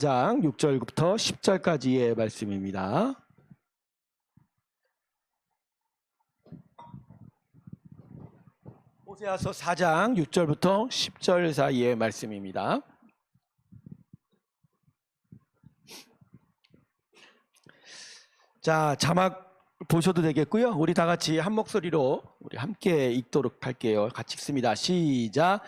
장 6절부터 10절까지의 말씀입니다. 호세아서 4장 6절부터 10절 사이의 말씀입니다. 자, 자막 보셔도 되겠고요. 우리 다 같이 한 목소리로 우리 함께 읽도록 할게요. 같이 읽습니다. 시작.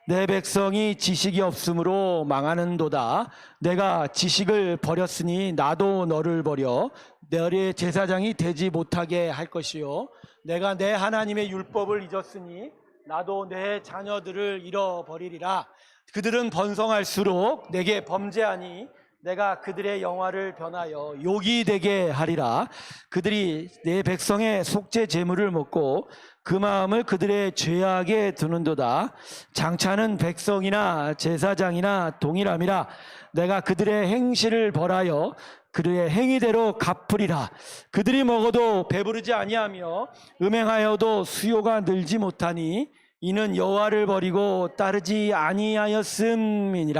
내 백성이 지식이 없으므로 망하는도다. 내가 지식을 버렸으니 나도 너를 버려 너의 제사장이 되지 못하게 할 것이요. 내가 내 하나님의 율법을 잊었으니 나도 내 자녀들을 잃어버리리라. 그들은 번성할수록 내게 범죄하니 내가 그들의 영화를 변하여 욕이 되게 하리라. 그들이 내 백성의 속죄 제물을 먹고 그 마음을 그들의 죄악에 두는도다. 장차는 백성이나 제사장이나 동일함이라. 내가 그들의 행실을 벌하여 그들의 행위대로 갚으리라. 그들이 먹어도 배부르지 아니하며 음행하여도 수요가 늘지 못하니 이는 여호와를 버리고 따르지 아니하였음이니라.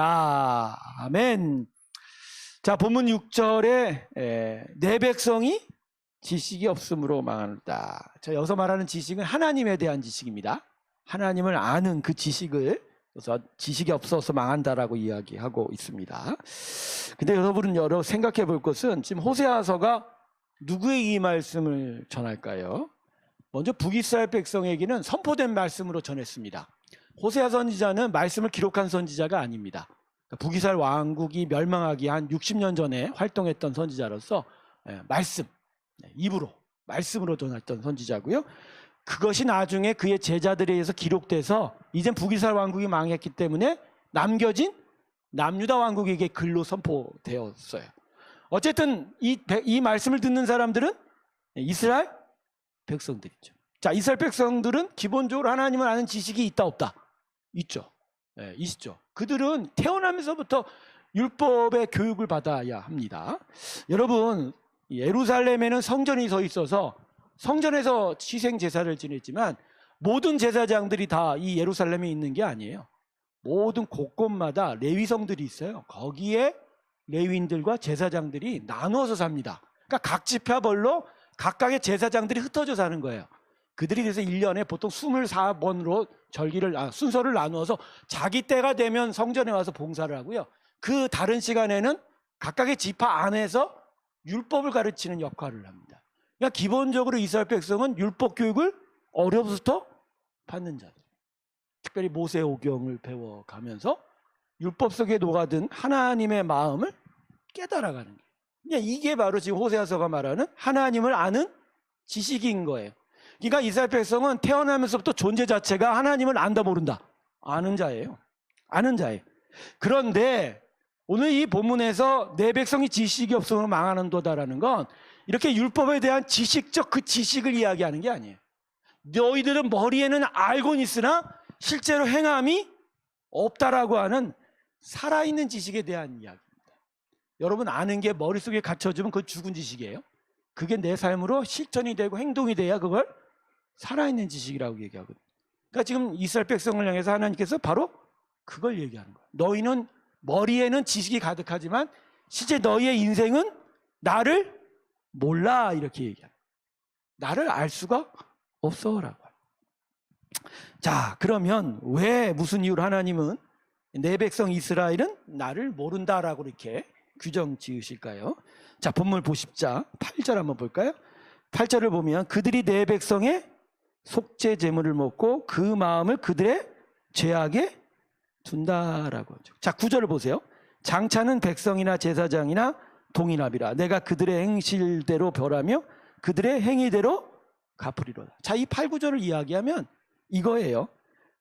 아멘. 자, 본문 6절에 내 백성이 지식이 없으므로 망한다. 자, 여기서 말하는 지식은 하나님에 대한 지식입니다. 하나님을 아는 그 지식을, 그래서 지식이 없어서 망한다라고 이야기하고 있습니다. 근데 여러분 생각해 볼 것은 지금 호세아서가 누구에게 이 말씀을 전할까요? 먼저 북이스라엘 백성에게는 선포된 말씀으로 전했습니다. 호세아 선지자는 말씀을 기록한 선지자가 아닙니다. 북이스라엘 왕국이 멸망하기 한 60년 전에 활동했던 선지자로서 말씀, 입으로 말씀으로 전했던 선지자고요. 그것이 나중에 그의 제자들에 의해서 기록돼서 이젠 북이스라엘 왕국이 망했기 때문에 남겨진 남유다 왕국에게 글로 선포되었어요. 어쨌든 이 말씀을 듣는 사람들은 이스라엘 백성들이죠. 자, 이스라엘 백성들은 기본적으로 하나님을 아는 지식이 있다 없다? 있죠. 있죠. 그들은 태어나면서부터 율법의 교육을 받아야 합니다. 여러분, 예루살렘에는 성전이 서 있어서 성전에서 희생 제사를 지냈지만 모든 제사장들이 다 이 예루살렘에 있는 게 아니에요. 모든 곳곳마다 레위성들이 있어요. 거기에 레위인들과 제사장들이 나누어서 삽니다. 그러니까 각 지파별로 각각의 제사장들이 흩어져 사는 거예요. 그들이 그래서 1년에 보통 24번으로 순서를 나누어서 자기 때가 되면 성전에 와서 봉사를 하고요. 그 다른 시간에는 각각의 지파 안에서 율법을 가르치는 역할을 합니다. 그러니까 기본적으로 이스라엘 백성은 율법 교육을 어려서부터 받는 자들. 특별히 모세오경을 배워가면서 율법 속에 녹아든 하나님의 마음을 깨달아가는 거예요. 그러니까 이게 바로 지금 호세아서가 말하는 하나님을 아는 지식인 거예요. 그러니까 이스라엘 백성은 태어나면서부터 존재 자체가 하나님을 안다 모른다. 아는 자예요. 아는 자예요. 그런데 오늘 이 본문에서 내 백성이 지식이 없으면 망하는도다라는 건 이렇게 율법에 대한 지식적 그 지식을 이야기하는 게 아니에요. 너희들은 머리에는 알고는 있으나 실제로 행함이 없다라고 하는 살아있는 지식에 대한 이야기입니다. 여러분, 아는 게 머릿속에 갇혀주면 그건 죽은 지식이에요. 그게 내 삶으로 실천이 되고 행동이 돼야 그걸 살아있는 지식이라고 얘기하거든요. 그러니까 지금 이스라엘 백성을 향해서 하나님께서 바로 그걸 얘기하는 거예요. 너희는 머리에는 지식이 가득하지만 실제 너희의 인생은 나를 몰라, 이렇게 얘기하는 거예요. 나를 알 수가 없어라고. 자, 그러면 왜 무슨 이유로 하나님은 내 백성 이스라엘은 나를 모른다라고 이렇게 규정 지으실까요? 자, 본문 보십자 8절 한번 볼까요? 8절을 보면 그들이 내 백성의 속죄 제물을 먹고 그 마음을 그들의 죄악에 둔다라고 하죠. 자, 9절을 보세요. 장차는 백성이나 제사장이나 동일함이라. 내가 그들의 행실대로 벌하며 그들의 행위대로 갚으리로다. 자, 이 8, 9절을 이야기하면 이거예요.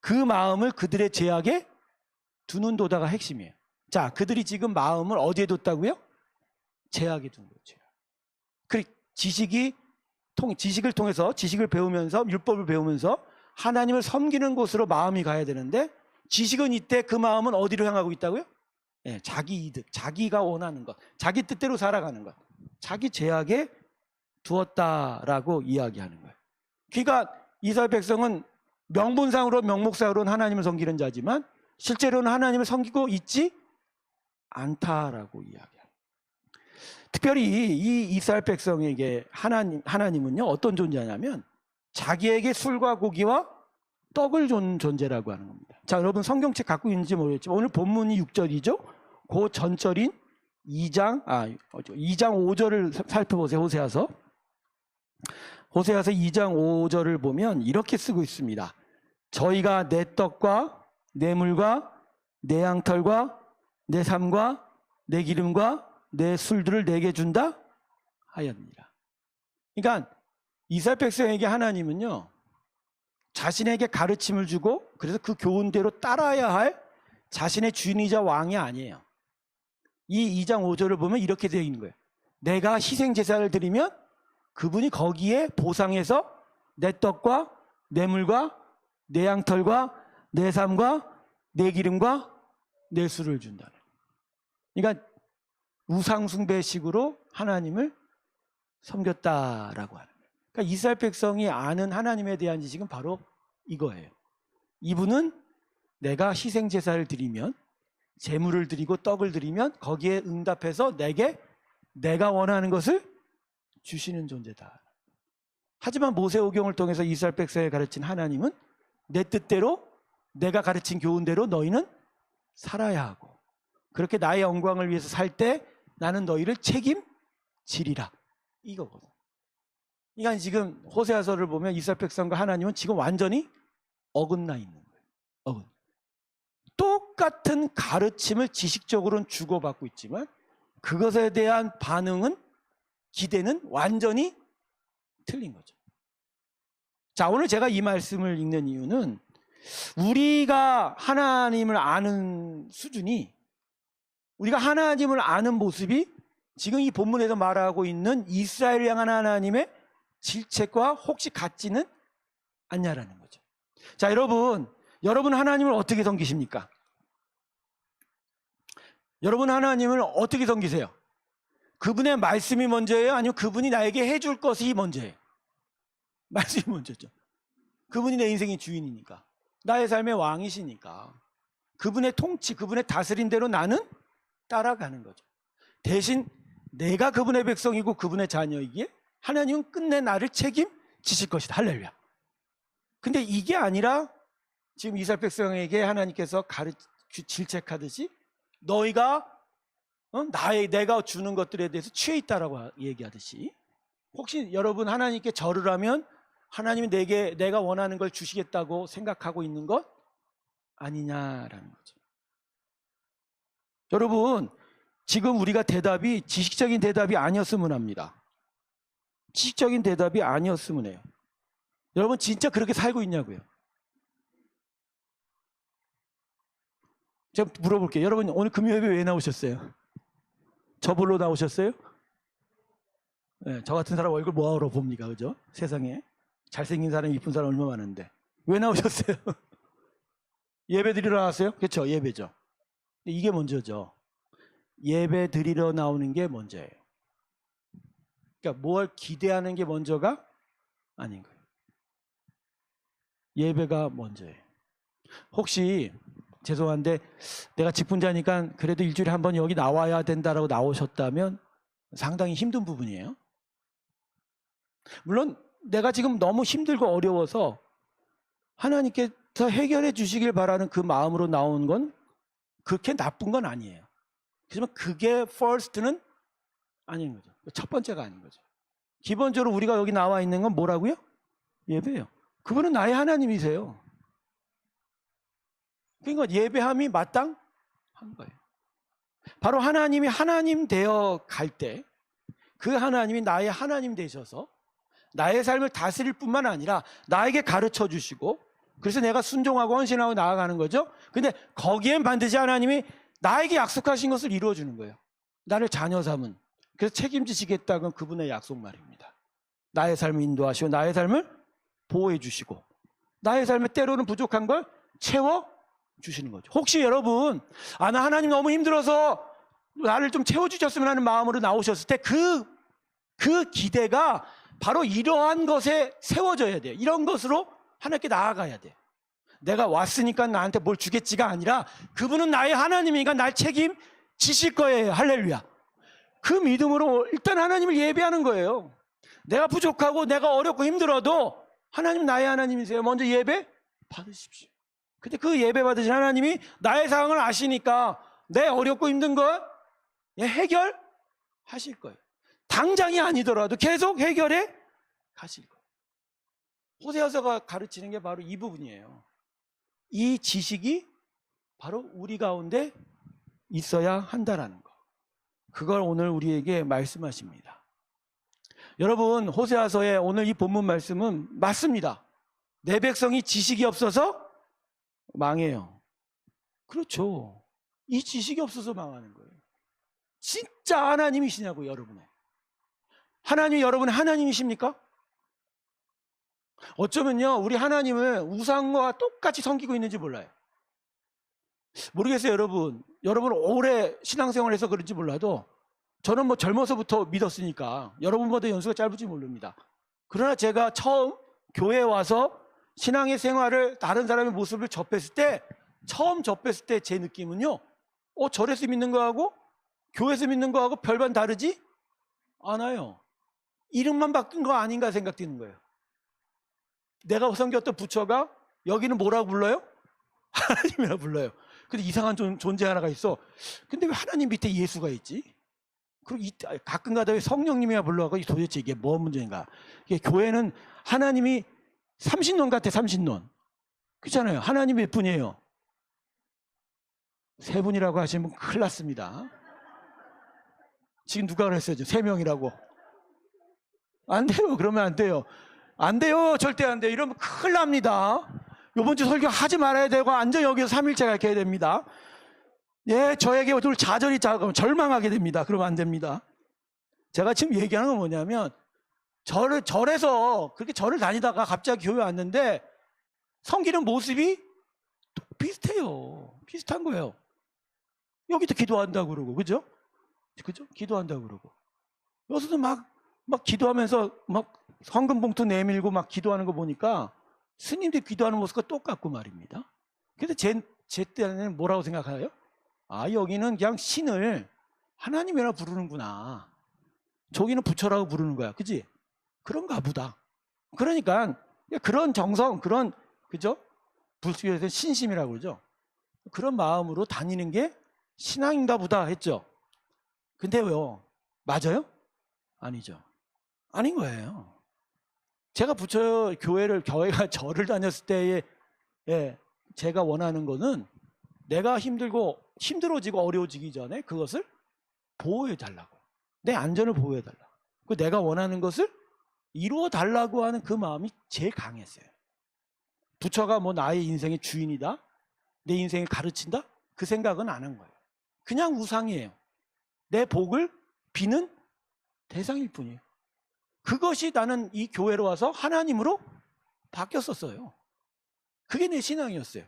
그 마음을 그들의 죄악에 두는도다가 핵심이에요. 자, 그들이 지금 마음을 어디에 뒀다고요? 죄악에 둔 거죠. 그리고 지식을 통해서 지식을 배우면서 율법을 배우면서 하나님을 섬기는 곳으로 마음이 가야 되는데 지식은 이때 그 마음은 어디로 향하고 있다고요? 자기 이득, 자기가 원하는 것, 자기 뜻대로 살아가는 것, 자기 죄악에 두었다라고 이야기하는 거예요. 그러니까 이스라엘 백성은 명분상으로 명목상으로는 하나님을 섬기는 자지만 실제로는 하나님을 섬기고 있지 않다라고 이야기합니다. 특별히 이 이스라엘 백성에게 하나님은요 어떤 존재냐면 자기에게 술과 고기와 떡을 준 존재라고 하는 겁니다. 자, 여러분 성경책 갖고 있는지 모르겠지만 오늘 본문이 6절이죠. 그 전절인 2장 5절을 살펴보세요. 호세아서 2장 5절을 보면 이렇게 쓰고 있습니다. 저희가 내 떡과 내 물과 내 양털과 내 삶과 내 기름과 내 술들을 내게 준다 하였느니라. 그러니까 이스라엘 백성에게 하나님은요 자신에게 가르침을 주고 그래서 그 교훈대로 따라야 할 자신의 주인이자 왕이 아니에요. 이 2장 5절을 보면 이렇게 되어 있는 거예요. 내가 희생제사를 드리면 그분이 거기에 보상해서 내 떡과 내 물과 내 양털과 내 삶과 내 기름과 내 술을 준다는. 그러니까 우상숭배식으로 하나님을 섬겼다라고 하는 거예요. 그러니까 이스라엘 백성이 아는 하나님에 대한 지식은 바로 이거예요. 이분은 내가 희생제사를 드리면 제물을 드리고 떡을 드리면 거기에 응답해서 내게 내가 원하는 것을 주시는 존재다. 하지만 모세오경을 통해서 이스라엘 백성에 가르친 하나님은 내 뜻대로 내가 가르친 교훈대로 너희는 살아야 하고 그렇게 나의 영광을 위해서 살 때 나는 너희를 책임지리라 이거거든. 그러니까 지금 호세아서를 보면 이스라엘 백성과 하나님은 지금 완전히 어긋나 있는 거예요. 똑같은 가르침을 지식적으로는 주고받고 있지만 그것에 대한 반응은 기대는 완전히 틀린 거죠. 자, 오늘 제가 이 말씀을 읽는 이유는 우리가 하나님을 아는 수준이 우리가 하나님을 아는 모습이 지금 이 본문에서 말하고 있는 이스라엘을 향한 하나님의 질책과 혹시 같지는 않냐라는 거죠. 자, 여러분 하나님을 어떻게 섬기십니까? 여러분 하나님을 어떻게 섬기세요? 그분의 말씀이 먼저예요? 아니면 그분이 나에게 해줄 것이 먼저예요? 말씀이 먼저죠. 그분이 내 인생의 주인이니까 나의 삶의 왕이시니까 그분의 통치, 그분의 다스린 대로 나는 따라가는 거죠. 대신 내가 그분의 백성이고 그분의 자녀이기에 하나님은 끝내 나를 책임지실 것이다. 할렐루야. 근데 이게 아니라 지금 이스라엘 백성에게 하나님께서 질책하듯이 너희가 내가 주는 것들에 대해서 취해 있다라고 얘기하듯이 혹시 여러분 하나님께 절을 하면 하나님이 내가 원하는 걸 주시겠다고 생각하고 있는 것 아니냐라는 거죠. 여러분 지금 우리가 대답이 지식적인 대답이 아니었으면 합니다. 지식적인 대답이 아니었으면 해요. 여러분 진짜 그렇게 살고 있냐고요? 제가 물어볼게요. 여러분 오늘 금요일에 왜 나오셨어요? 저 보러 나오셨어요? 네, 저 같은 사람 얼굴 뭐하러 봅니까? 그죠? 세상에 잘생긴 사람, 이쁜 사람 얼마나 많은데 왜 나오셨어요? 예배 드리러 나왔어요? 그렇죠, 예배죠. 이게 먼저죠. 예배 드리러 나오는 게 먼저예요. 그러니까 뭘 기대하는 게 먼저가 아닌 거예요. 예배가 먼저예요. 혹시 죄송한데 내가 직분자니까 그래도 일주일에 한 번 여기 나와야 된다라고 나오셨다면 상당히 힘든 부분이에요. 물론 내가 지금 너무 힘들고 어려워서 하나님께서 해결해 주시길 바라는 그 마음으로 나온 건 그렇게 나쁜 건 아니에요. 하지만 그게 first는 아닌 거죠. 첫 번째가 아닌 거죠. 기본적으로 우리가 여기 나와 있는 건 뭐라고요? 예배예요. 그분은 나의 하나님이세요. 그러니까 예배함이 마땅한 거예요. 바로 하나님이 하나님 되어 갈 때 그 하나님이 나의 하나님 되셔서 나의 삶을 다스릴 뿐만 아니라 나에게 가르쳐 주시고 그래서 내가 순종하고 헌신하고 나아가는 거죠. 근데 거기엔 반드시 하나님이 나에게 약속하신 것을 이루어 주는 거예요. 나를 자녀 삼은. 그래서 책임지시겠다는 그분의 약속 말입니다. 나의 삶을 인도하시고 나의 삶을 보호해 주시고 나의 삶에 때로는 부족한 걸 채워 주시는 거죠. 혹시 여러분 나 하나님 너무 힘들어서 나를 좀 채워주셨으면 하는 마음으로 나오셨을 때 그 기대가 바로 이러한 것에 세워져야 돼요. 이런 것으로 하나님께 나아가야 돼요. 내가 왔으니까 나한테 뭘 주겠지가 아니라 그분은 나의 하나님이니까 날 책임지실 지실 거예요. 할렐루야. 그 믿음으로 일단 하나님을 예배하는 거예요. 내가 부족하고 내가 어렵고 힘들어도 하나님 나의 하나님이세요. 먼저 예배 받으십시오. 근데 그 예배 받으신 하나님이 나의 상황을 아시니까 내 어렵고 힘든 걸 해결하실 거예요. 당장이 아니더라도 계속 해결해 가실 거예요. 호세아서가 가르치는 게 바로 이 부분이에요. 이 지식이 바로 우리 가운데 있어야 한다라는 거. 그걸 오늘 우리에게 말씀하십니다. 여러분, 호세아서의 오늘 이 본문 말씀은 맞습니다. 내 백성이 지식이 없어서 망해요. 그렇죠. 이 지식이 없어서 망하는 거예요. 진짜 하나님이시냐고, 여러분의. 하나님이 여러분의 하나님이십니까? 어쩌면요, 우리 하나님을 우상과 똑같이 섬기고 있는지 몰라요. 모르겠어요, 여러분. 여러분 오래 신앙생활해서 그런지 몰라도 저는 뭐 젊어서부터 믿었으니까 여러분보다 연수가 짧을지 모릅니다. 그러나 제가 처음 교회에 와서 신앙의 생활을 다른 사람의 모습을 접했을 때, 처음 접했을 때 제 느낌은요, 절에서 믿는 거하고 교회에서 믿는 거하고 별반 다르지 않아요. 이름만 바뀐 거 아닌가 생각되는 거예요. 내가 섬겼던 부처가 여기는 뭐라고 불러요? 하나님이라고 불러요. 근데 이상한 존재 하나가 있어. 근데 왜 하나님 밑에 예수가 있지? 그리고 가끔가다 왜 성령님이라 불러가고 도대체 이게 뭐 문제인가? 이게 교회는 하나님이 삼신론 같아, 삼신론. 그렇잖아요. 하나님 몇 분이에요? 세 분이라고 하시면 큰일 났습니다. 지금 누가 그랬어요? 3명이라고. 안 돼요. 그러면 안 돼요. 안 돼요. 절대 안 돼요. 이러면 큰일 납니다. 이번 주 설교 하지 말아야 되고 완전 여기서 3일째 가게 됩니다. 예, 저에게 오늘 좌절이 절망하게 됩니다. 그러면 안 됩니다. 제가 지금 얘기하는 건 뭐냐면, 절에서 그렇게 절을 다니다가 갑자기 교회 왔는데 섬기는 모습이 비슷해요. 비슷한 거예요. 여기도 기도한다고 그러고, 그죠? 그죠? 기도한다고 그러고. 여기서도 막 기도하면서 막 헌금 봉투 내밀고 막 기도하는 거 보니까 스님들이 기도하는 모습과 똑같고 말입니다. 근데 제 때는 뭐라고 생각해요? 아, 여기는 그냥 신을 하나님이라 부르는구나. 저기는 부처라고 부르는 거야. 그지? 그런가 보다. 그러니까 그런 정성, 그런, 그죠? 불교에서 신심이라고 그러죠. 그런 마음으로 다니는 게 신앙인가 보다 했죠. 근데요, 맞아요? 아니죠. 아닌 거예요. 제가 교회가 절을 다녔을 때에, 제가 원하는 거는 내가 힘들어지고 어려워지기 전에 그것을 보호해달라고. 내 안전을 보호해달라고. 내가 원하는 것을 이루어달라고 하는 그 마음이 제일 강했어요. 부처가 뭐 나의 인생의 주인이다? 내 인생을 가르친다? 그 생각은 안 한 거예요. 그냥 우상이에요. 내 복을 비는 대상일 뿐이에요. 그것이 나는 이 교회로 와서 하나님으로 바뀌었었어요. 그게 내 신앙이었어요.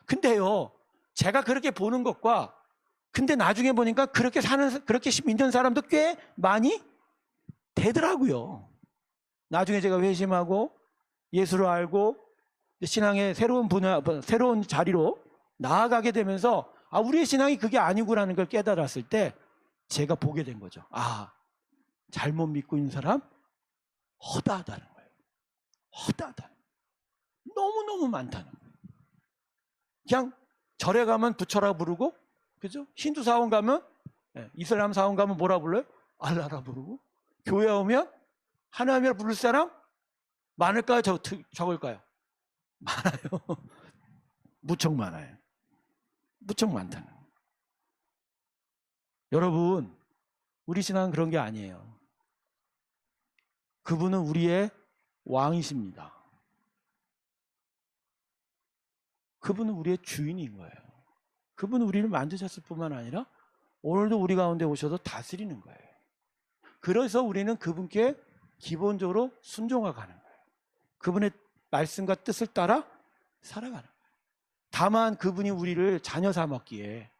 근데요, 제가 그렇게 보는 것과, 근데 나중에 보니까 그렇게 믿는 사람도 꽤 많이 되더라고요. 나중에 제가 회심하고 예수를 알고 신앙의 새로운 자리로 나아가게 되면서, 우리의 신앙이 그게 아니구라는 걸 깨달았을 때 제가 보게 된 거죠. 잘못 믿고 있는 사람 허다하다는 거예요. 허다하다. 너무너무 많다는 거예요. 그냥 절에 가면 부처라 부르고, 그죠? 힌두 사원 가면, 이슬람 사원 가면 뭐라 불러요? 알라라 부르고, 교회 오면 하나님이라 부를 사람 많을까요? 적을까요? 많아요. 무척 많아요. 무척 많다는 거예요. 여러분, 우리 신앙은 그런 게 아니에요. 그분은 우리의 왕이십니다. 그분은 우리의 주인인 거예요. 그분은 우리를 만드셨을 뿐만 아니라 오늘도 우리 가운데 오셔서 다스리는 거예요. 그래서 우리는 그분께 기본적으로 순종하가는 거예요. 그분의 말씀과 뜻을 따라 살아가는 거예요. 다만 그분이 우리를 자녀 삼았기에,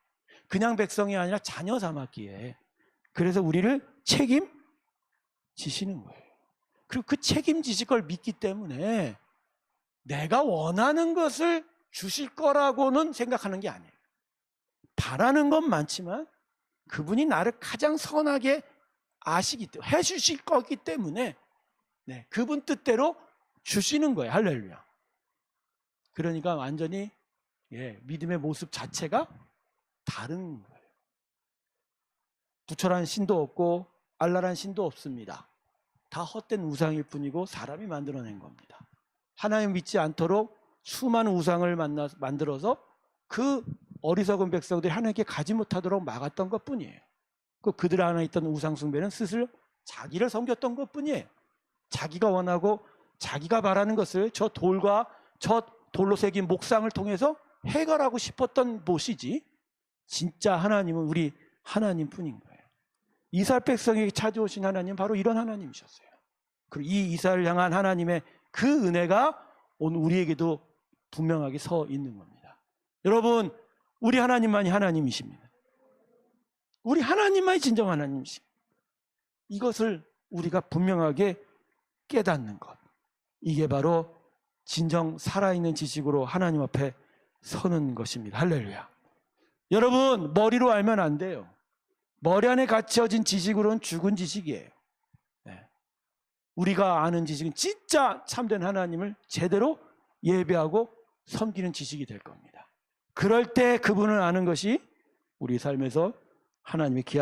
그냥 백성이 아니라 자녀 삼았기에, 그래서 우리를 책임지시는 거예요. 그리고 그 책임지실 걸 믿기 때문에 내가 원하는 것을 주실 거라고는 생각하는 게 아니에요. 바라는 건 많지만 그분이 나를 가장 선하게 아시기 때문에, 해주실 거기 때문에 네, 그분 뜻대로 주시는 거예요. 할렐루야. 그러니까 완전히 믿음의 모습 자체가 다른 거예요. 부처라는 신도 없고 알라라는 신도 없습니다. 다 헛된 우상일 뿐이고 사람이 만들어낸 겁니다. 하나님 믿지 않도록 수많은 우상을 만들어서 그 어리석은 백성들이 하나님께 가지 못하도록 막았던 것뿐이에요. 그들 안에 있던 우상 숭배는 스스로 자기를 섬겼던 것뿐이에요. 자기가 원하고 자기가 바라는 것을 저 돌로 새긴 목상을 통해서 해결하고 싶었던 것이지, 진짜 하나님은 우리 하나님뿐인 거예요. 이스라엘 백성에게 찾아오신 하나님, 바로 이런 하나님이셨어요. 그리고 이 이스라엘을 향한 하나님의 그 은혜가 오늘 우리에게도 분명하게 서 있는 겁니다. 여러분, 우리 하나님만이 하나님이십니다. 우리 하나님만이 진정 하나님이십니다. 이것을 우리가 분명하게 깨닫는 것, 이게 바로 진정 살아있는 지식으로 하나님 앞에 서는 것입니다. 할렐루야. 여러분, 머리로 알면 안 돼요. 머리 안에 갇혀진 지식으로는 죽은 지식이에요. 우리가 아는 지식은 진짜 참된 하나님을 제대로 예배하고 섬기는 지식이 될 겁니다. 그럴 때 그분을 아는 것이 우리 삶에서 하나님의 귀한